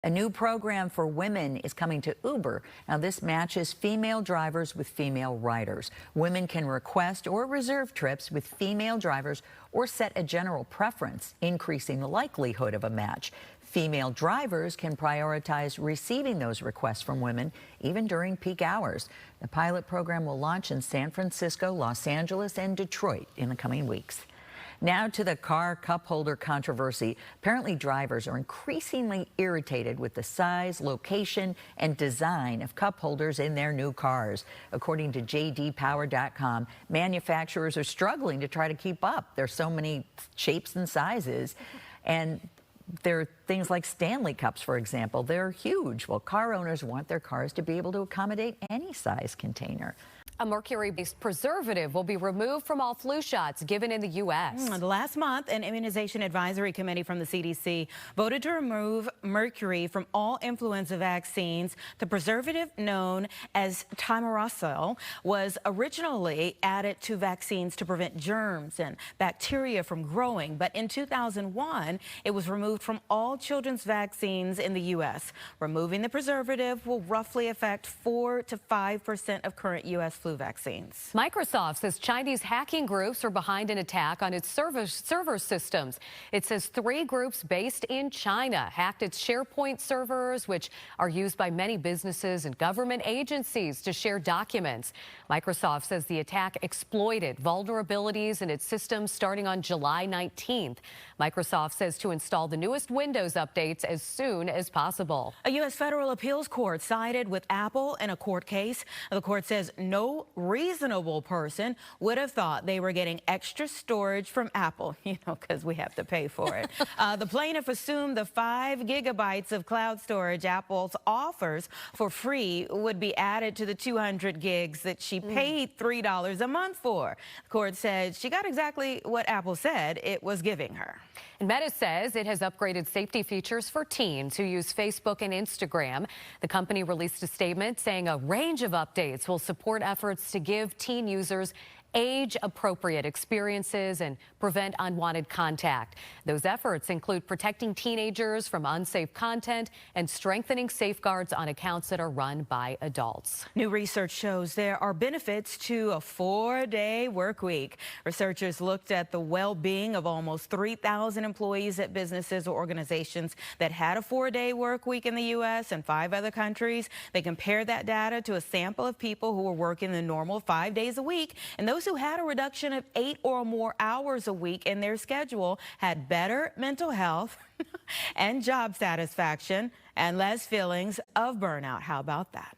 A new program for women is coming to Uber. Now, this matches female drivers with female riders. Women can request or reserve trips with female drivers or set a general preference, increasing the likelihood of a match. Female drivers can prioritize receiving those requests from women, even during peak hours. The pilot program will launch in San Francisco, Los Angeles, and Detroit in the coming weeks. Now to the car cup holder controversy. Apparently, drivers are increasingly irritated with the size, location, and design of cup holders in their new cars. According to JDPower.com, manufacturers are struggling to try to keep up. There's so many shapes and sizes, and there are things like Stanley Cups, for example. They're huge. Well, car owners want their cars to be able to accommodate any size container. A mercury-based preservative will be removed from all flu shots given in the U.S. Last month, an immunization advisory committee from the CDC voted to remove mercury from all influenza vaccines. The preservative, known as thimerosal, was originally added to vaccines to prevent germs and bacteria from growing. But in 2001, it was removed from all children's vaccines in the U.S. Removing the preservative will roughly affect 4 to 5% of current U.S. flu vaccines. Microsoft says Chinese hacking groups are behind an attack on its server systems. It says 3 groups based in China hacked its SharePoint servers, which are used by many businesses and government agencies to share documents. Microsoft says the attack exploited vulnerabilities in its systems starting on July 19th. Microsoft says to install the newest Windows updates as soon as possible. A U.S. federal appeals court sided with Apple in a court case. The court says no reasonable person would have thought they were getting extra storage from Apple, because we have to pay for it. The plaintiff assumed the 5 gigabytes of cloud storage Apple's offers for free would be added to the 200 gigs that she paid $3 a month for. The court said she got exactly what Apple said it was giving her. And Meta says it has upgraded safety features for teens who use Facebook and Instagram. The company released a statement saying a range of updates will support efforts to give teen users age-appropriate experiences and prevent unwanted contact. Those efforts include protecting teenagers from unsafe content and strengthening safeguards on accounts that are run by adults. New research shows there are benefits to a 4-day work week. Researchers looked at the well-being of almost 3,000 employees at businesses or organizations that had a 4-day work week in the U.S. and 5 other countries. They compared that data to a sample of people who were working the normal 5 days a week, and those who had a reduction of 8 or more hours a week in their schedule had better mental health and job satisfaction and less feelings of burnout. How about that?